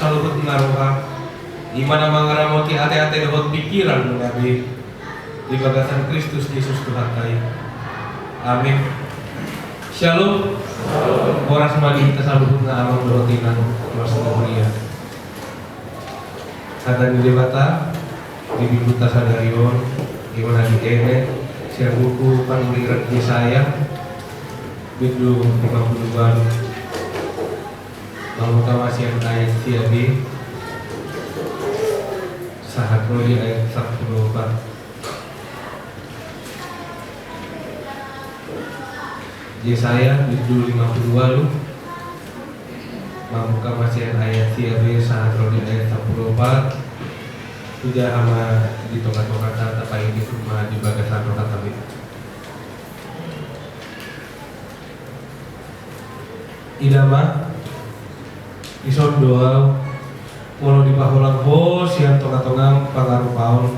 saluhut ngaruha imana mangaramoti ate-ate dohot pikiran mengabi di bagasan Kristus Yesus Tuhan kai. Amin. Shalom. Boras mali kita saluhut na amang dohotinan Mas Mulia. Kata di debata di bibuta sadarion gimana di ene share buku panuliran Yesaya Bidung 52 Mamuka masih ayat siabi sahat roli ayat 14 Yesaya Bidung 52 lu Mamuka masih ayat siabi sahat roli ayat 14 sudah sama di tongkat-tongkat kata paling di rumah di bagasan rokat tapi idama ison doa walau di pahulang ho siang tongkat-tongkat pangarupaon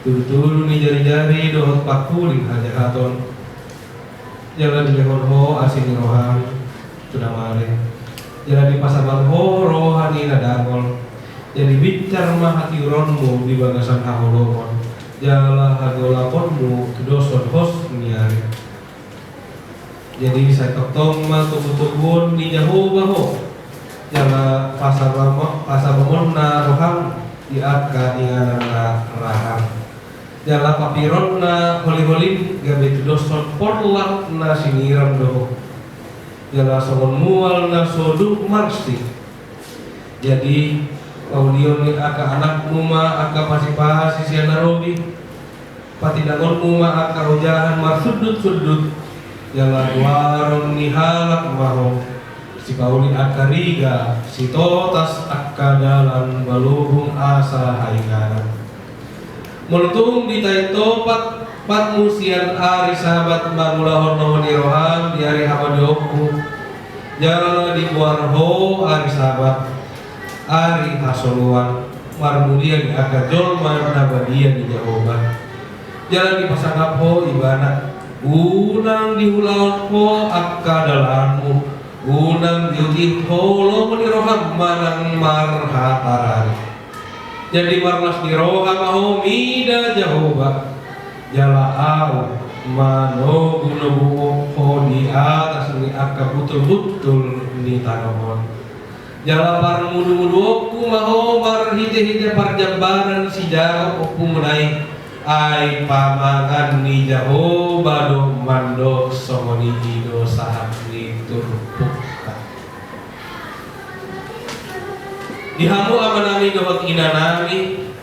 tulu-tulu ni jari-jari dohot pakuling haja haton jalan di lehon ho asin rohan sudah mare jalan di pasabang ho rohani nadangol jadi bicar mah hati uronmu di bagasan haholomon jala hagolaponmu doson hos niari jadi saya ketong mah tubuh-tubuh di jauh baho jala pasar pamon na rohang di arka ingana rahang jala papiron na holi-holi gabe doson porlang na siniram doho jala songon mual na soduk marsi jadi audio ni aka anak muma aka pasipah sisian narobi patidangon muma aka hujahan marsudut-sudut jalan warung ni halak maho si pauli aka riga si totas aka dalan baluhung asa hainganan melutung di taito pat musian ari sahabat mangulahon nohoni roham di hari hamadioku jalan di buarho ari sahabat Ari hasoluan marmulia di akajol marnabadia di Jehovah jalan di pasangap ho ibana unang di hulaon ho akadalanmu unang diuji ho lo meniroham manang marhataran jadi marnas di roham ho mida Jehovah jala au mano gunobu ho di atas ni akabutul-butul ni tanahon jala par mudu-mudu maho mar hite-hite parjambaran si jauh oku mulai ai pamangan ni jauh bado mando somoni ido sahat ni turpuka dihamu amanami dohot inanami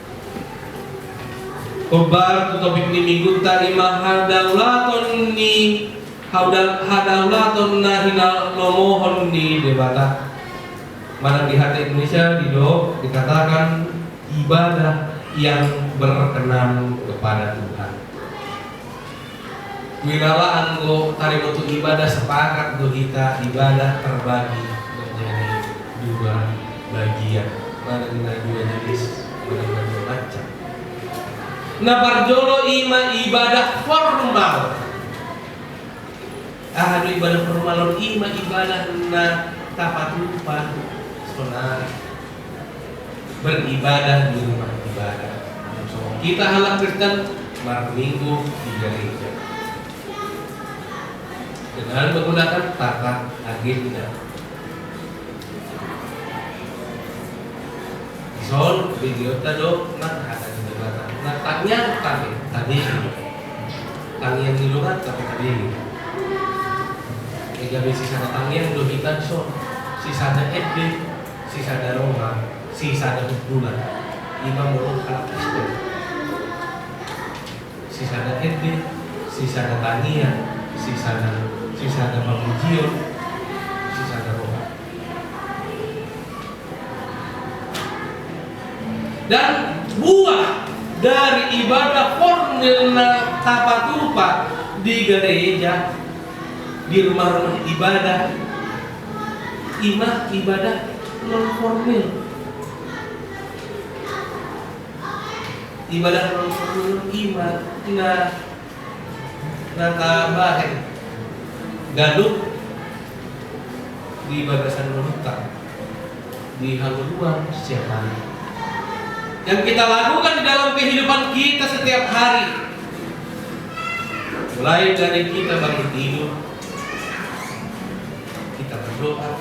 kobar tu topik ni minggu tadi mahadaulaton ni hadaulaton na hinal nomohon ni debata mana di hati Indonesia dikatakan ibadah yang berkenan kepada Tuhan. Wilala anggo tarimotu ibadah sepakat do kita ibadah terbagi menjadi dua bagian. Mana dua jenis, mana dua macam. Nah parjolo ima ibadah formal. Adu ibadah formal ima ibadah na tapatupan. Beribadah di rumah ibadah. Kita halal Kristen malam minggu di gereja dengan menggunakan tata agenda. Sol video tado nak ada di debata. Nah tanya tadi yang diluat tapi tadi. Ega besi sana tangian do hitan sol. Sisada FB sisada Roma, sisada bulan, imam murung kalak Kristen, sisada FB, sisada tanian, sisada pemujio, sisada Roma. Dan buah dari ibadah formilna tapatupa di gereja, di rumah-rumah ibadah, ibadah non formil, ibadah non formil natabahen galuh di bagasan menutang di haluan setiap hari, yang kita lakukan di dalam kehidupan kita setiap hari, mulai dari kita bangun tidur, kita berdoa,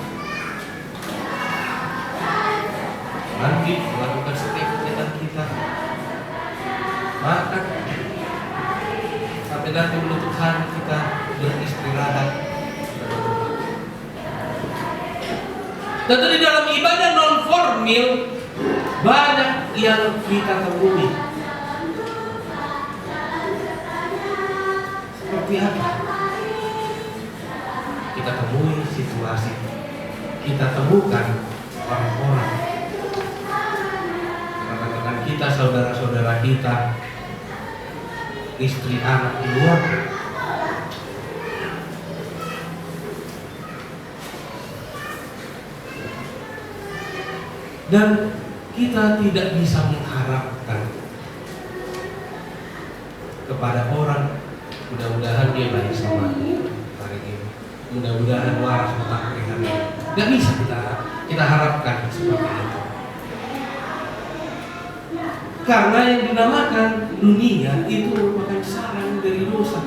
mandi, melakukan setiap kegiatan kita, makan, sampai nanti menutup hari kita beristirahat. Tentu di dalam ibadah non formal banyak yang kita temui. Seperti apa? Kita temui situasi, kita temukan orang-orang, rekan-rekan kita, saudara-saudara kita, istri, anak, keluarga. Dan kita tidak bisa mengharapkan kepada orang, mudah-mudahan dia baik sama hari ini, mudah-mudahan waras otak hari ini. Tidak bisa kita harapkan seperti itu. Karena yang dinamakan dunia itu merupakan sarang dari dosa.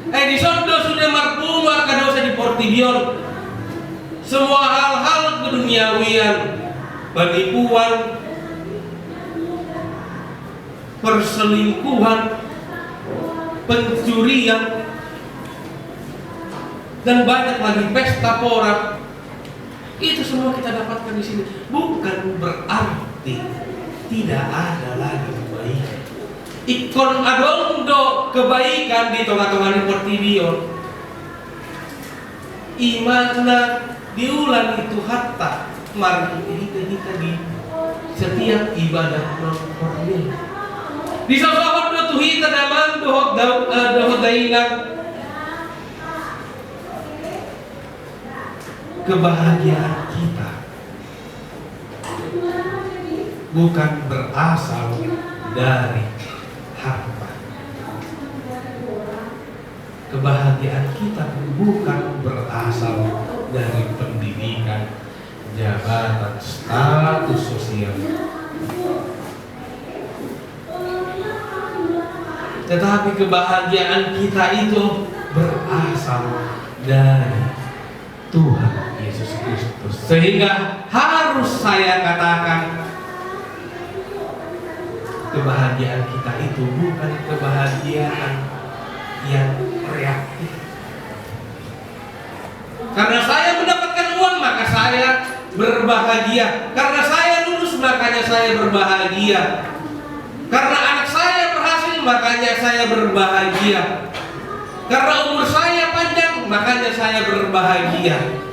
Edison sudah marpung maka dosa di Portibion. Semua hal-hal keduniawian, penipuan, perselingkuhan, pencurian, dan banyak lagi pesta pora. Itu semua kita dapatkan di sini. Bukan berarti tidak ada lagi kebaikan. Ikon adondo kebaikan di tengah-tengah Portibion. Imanna diulang itu hatta mari kita di setiap ibadah non formal. Di sahabat do tuhi tadaman dohot dainan. Kebahagiaan kita bukan berasal dari harta. Kebahagiaan kita bukan berasal dari pendidikan, jabatan, status sosial. Tetapi kebahagiaan kita itu berasal dari Tuhan Yesus Kristus. Sehingga harus saya katakan, kebahagiaan kita itu bukan kebahagiaan yang reaktif. Karena saya mendapatkan uang maka saya berbahagia. Karena saya lulus makanya saya berbahagia. Karena anak saya berhasil makanya saya berbahagia. Karena umur saya panjang makanya saya berbahagia.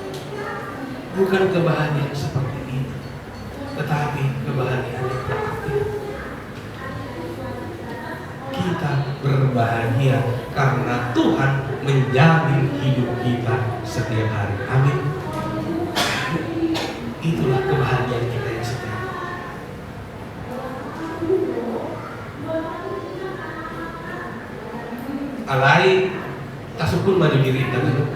Bukan kebahagiaan seperti ini, tetapi kebahagiaan yang reaktif. Kita berbahagia karena Tuhan menjamin hidup kita setiap hari. Amin. Itulah kebahagiaan kita yang setia. Alai tasukun maju diri dulu.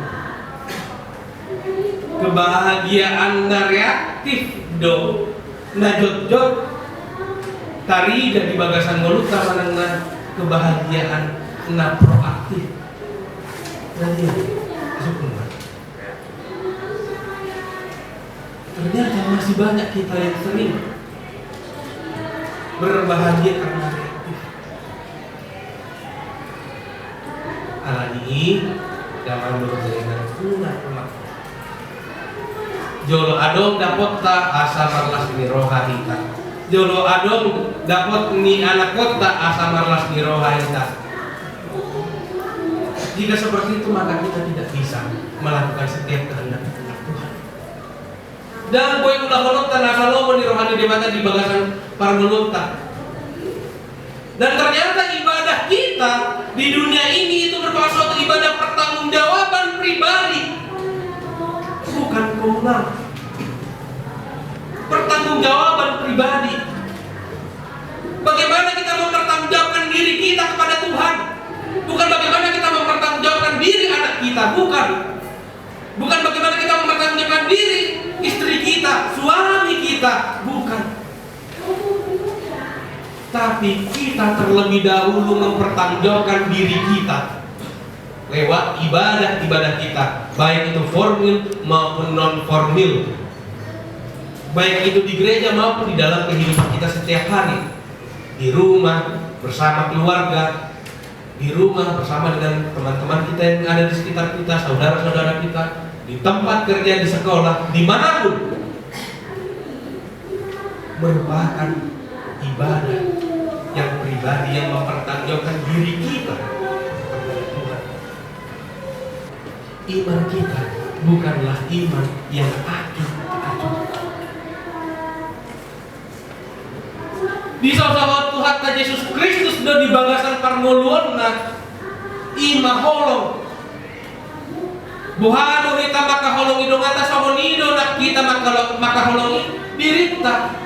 Kebahagiaan reaktif do najot-jot tari dari bagasan mulut karena kebahagiaan na proaktif. Jadi tasukun. Ternyata masih banyak kita yang sering berbahagia karena reaktif. Alani zaman berjalan punah. Jolo adong dapat ta asa marlas ni rohahita. Jolo adong dapat ni anak kota asa marlas ni rohahita. Jika seperti itu maka kita tidak bisa melakukan setiap kehendak Tuhan. Dan boy ulah holota nasa lomo ni rohani demata di bagasan para melunta. Dan ternyata ibadah kita di dunia ini itu merupakan suatu ibadah pertanggungjawaban pribadi, bukan komunal. Pertanggungjawaban pribadi. Bagaimana kita mempertanggungjawabkan diri kita kepada Tuhan, bukan bagaimana kita mempertanggungjawabkan diri anak kita, bukan bagaimana kita mempertanggungjawabkan diri istri kita, kita, suami kita, bukan. Tapi kita terlebih dahulu mempertanggungjawabkan diri kita lewat ibadah-ibadah kita, baik itu formil maupun non formil, baik itu di gereja maupun di dalam kehidupan kita setiap hari, di rumah bersama keluarga, di rumah bersama dengan teman-teman kita yang ada di sekitar kita, saudara-saudara kita, di tempat kerja, di sekolah, dimanapun, merupakan ibadah yang pribadi yang mempertanggungjawabkan diri kita kepada Tuhan. Iman kita bukanlah iman yang acuh-acuh. Di saat Tuhan Yesus Kristus sudah dibanggasan parmoluonna ima holong. Buhano kita maka holong idong atas homonido nak kita maka holong dirita.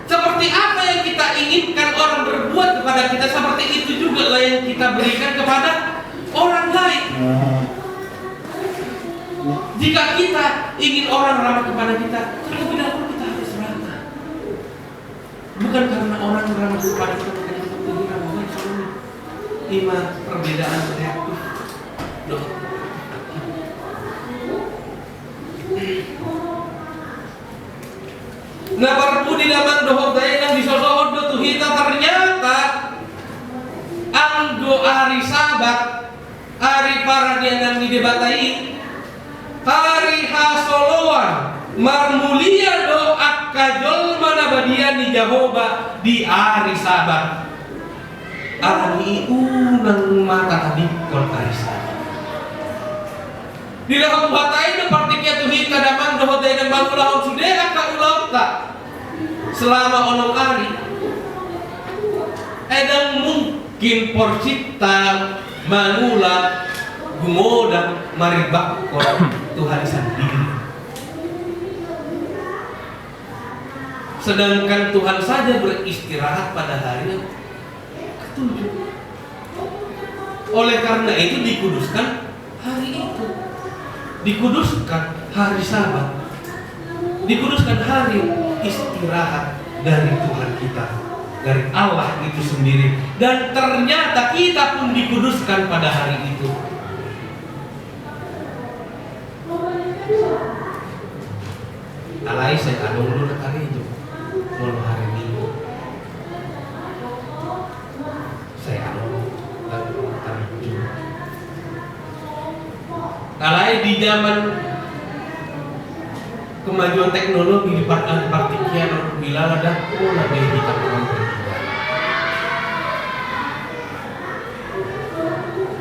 Seperti apa yang kita inginkan orang berbuat kepada kita, seperti itu juga lah yang kita berikan kepada orang lain. Jika kita ingin orang ramah kepada kita, terlebih dahulu kita harus ramah. Bukan karena orang ramah kepada kita, makanya kita menjadi ramah. Ima perbedaan reaktif. Nah perpu di dalam dohok daya yang disosohod do tuhita ternyata anggo ari sabat ari paradian yang didebatai hari hasoloan marmulia do akkajol manabadian di Jehovah di hari sabat ari unang mata tadi kontarisa di dalam batai do partiknya tuhita daman dohok daya yang bangulah sudah ka ulau tak selama onong ari edang mungkin porcita manula gumodan maribak Tuhan sendiri, sedangkan Tuhan saja beristirahat pada hari yang ketujuh. Oleh karena itu dikuduskan hari itu, dikuduskan hari Sabat, dikuduskan hari istirahat dari Tuhan kita, dari Allah itu sendiri. Dan ternyata kita pun dikuduskan pada hari itu. Alai saya kadang dulu hari itu, mau hari Minggu. Saya kadang hari Jumat. Alai di zaman kemajuan teknologi di partikian bila ada lebih kita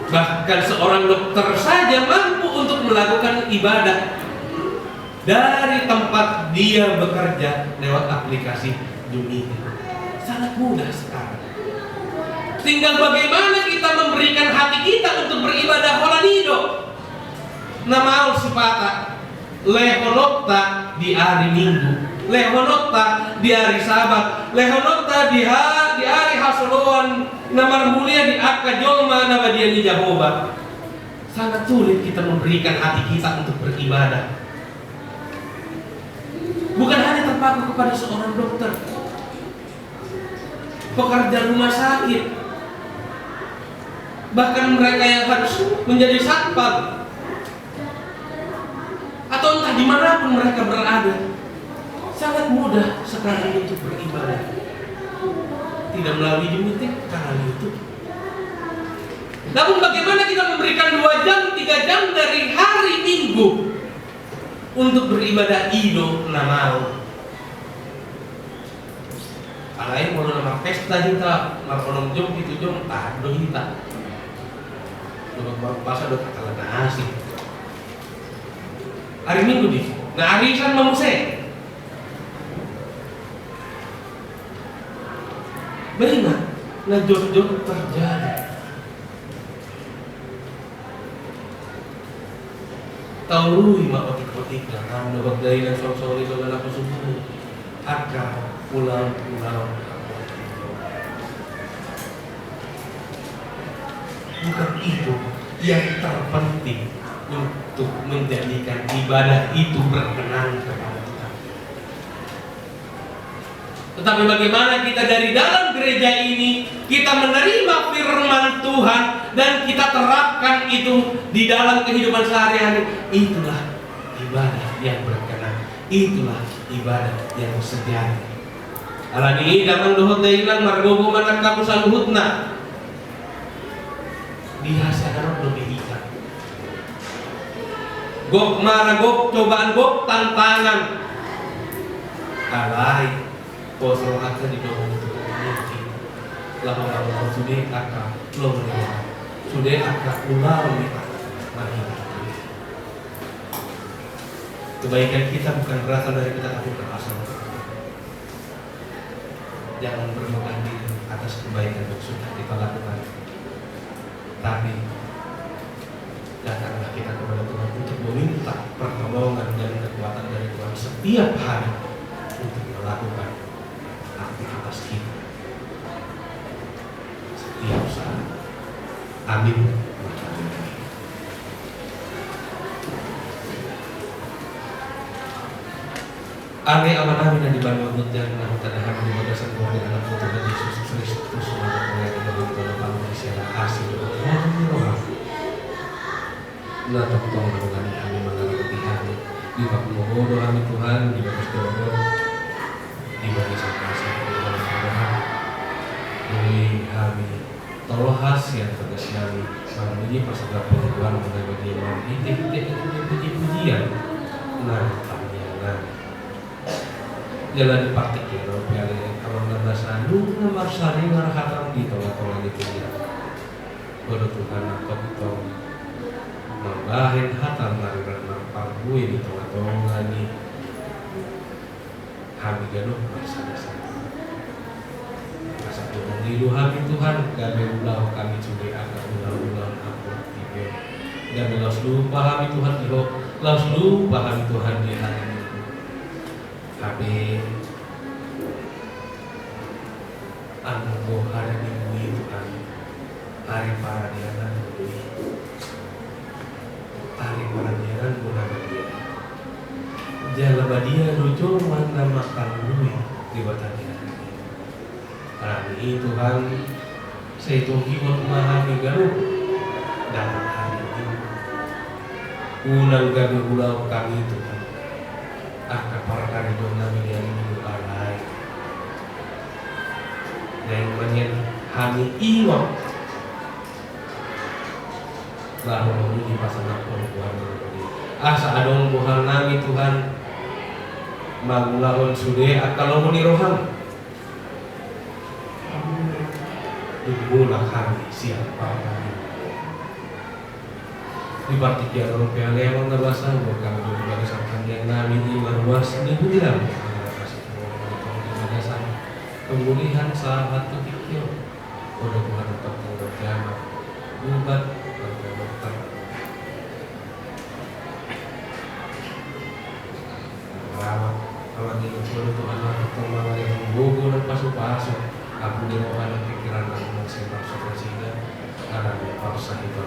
bahkan seorang dokter saja mampu untuk melakukan ibadah dari tempat dia bekerja lewat aplikasi Zoom. Sangat mudah sekarang. Tinggal bagaimana kita memberikan hati kita untuk beribadah holanido. Nama sifata lehonokta di hari Minggu, lehonokta di hari Sabat, lehonokta di hari hasoloan namar mulia di akkajolma nabadian di Jehovah. Sangat sulit kita memberikan hati kita untuk beribadah. Bukan hanya terpaku kepada seorang dokter, pekerja rumah sakit, bahkan mereka yang harus menjadi satpam atau entah dimanapun mereka berada, sangat mudah sekarang untuk beribadah. Tidak melalui Zoom, karena YouTube. Namun bagaimana kita memberikan 2 jam, 3 jam dari hari Minggu untuk beribadah ido namau. Alai mau nama pesta kita, markonom jom itu jom do kita. Untuk bahasa do kata nasi. Hari Minggu di. Nah arisan mamuse. Beringat, nah jod-jod terjadi. Tahu lima otik-otik dan dapat dari dan sore-sore saudara subuh akan pulang-pulang. Bukan itu yang terpenting. untuk menjadikan ibadah itu berkenan kepada Tuhan. Tetapi bagaimana kita dari dalam gereja ini kita menerima firman Tuhan dan kita terapkan itu di dalam kehidupan sehari-hari, itulah ibadah yang berkenan, itulah ibadah yang sejati. Alani dalam luhut dailang margogo manak kamu saluhutna dihasilkan lebih ikan. Gok mara gok cobaan gok tantangan alai posro akan di bawah itu mungkin lama-lama sudah akan belum sudah akan ular mari. Kebaikan kita bukan berasal dari kita, tapi berasal. Jangan bermegah diri atas kebaikan yang sudah kita lakukan, tapi datanglah kita kepada Tuhan untuk meminta pertolongan dan kekuatan dari Tuhan setiap hari untuk melakukan aktivitas kita setiap saat. Amin. Ane aman amin dan dibangun dan tadahan di bagasan keluarga dalam Tuhan Yesus Kristus semoga yang dalam dalam Malaysia hasil Nah, tolong dengan kami mengerti kami di waktu modo kami Tuhan di bagus doa di bagasan kasih Tuhan dari kami tolong hasil tegas kami melalui persatuan pengukuhan mengenai bagaimana titik-titik puji-pujian jalan dipatik ya, kalau piala kalau nggak bahasa lu nomor sari ngarahatan di tolak-tolak itu ya. Bodoh Tuhan aku itu membahin hatan mariran parbui di tolak-tolak ini. Kami gaduh bersama-sama. Masa Tuhan dilu kami Tuhan, gabe ulau kami curi akan ulau-ulau aku tiga. Gabe laus lupa kami Tuhan diho, laus lupa kami Tuhan di hari ini. Kami anggo hari minggu itu kan hari paradianan hari paradianan bulan dia jalan badia lucu mana makan bumi di batan hari ini Tuhan saya tunggu memahami garuh dalam hari ini unang gaduh ulau kami Tuhan akan para karidon namin yang mengulai yang menyen kami iwang lalu menuju pasangan perempuan asa adong buhal nami Tuhan magulahon sude kalau muni roham ibulah kami siapa kami di partikian rupiah lewang nabasa bukan bagasan yang nami di marwas ini bilang bagasan pemulihan sahabat ketikyo udah bukan untuk berjama bubat dokter rawat awal di kulo Tuhan untuk mengalih buku dan pasu-pasu aku di bawah pikiran dan mensebar sosial karena dia paksa itu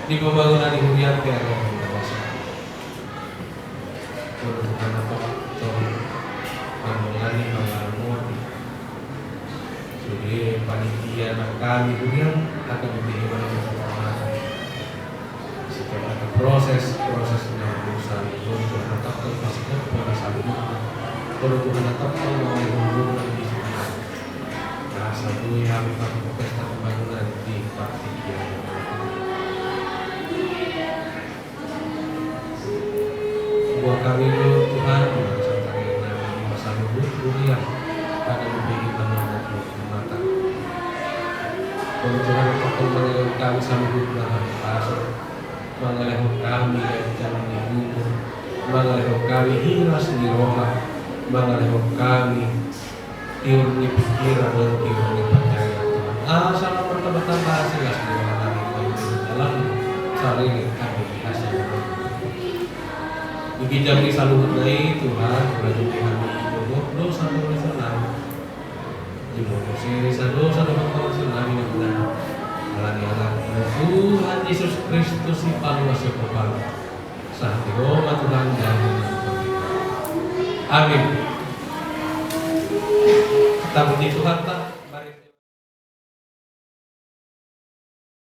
di pembangunan di hunian ke arah kawasan. Tuhan apa pembangunan di bangunan sudah panitia dan kami hunian akan lebih banyak setiap ada proses penyambusan untuk menetapkan pastikan pada saat itu untuk menetapkan melalui hubungan di sana. Nah, satu yang kami pesta pembangunan di panitia. Buat kami dulu Tuhan sampai di masa lalu dunia ada lebih banyak mata. Kalau Tuhan akan mengalih kami sampai Tuhan pasal mengalih kami dari jalan ibu, mengalih kami hilas di roha, mengalih kami tiur di pikiran dan tiur di percaya Tuhan. Sama pertobatan hasil asli dari dalam saling kami hasil. Dikijam di saluhut naik Tuhan berajut di kami ibu dosa dosa senang ibu dosa dosa dosa dosa senang ini benar Alang-alang Tuhan Yesus Kristus si panuwasa pepala sah Roma Tuhan dan amin. Kita puji Tuhan tak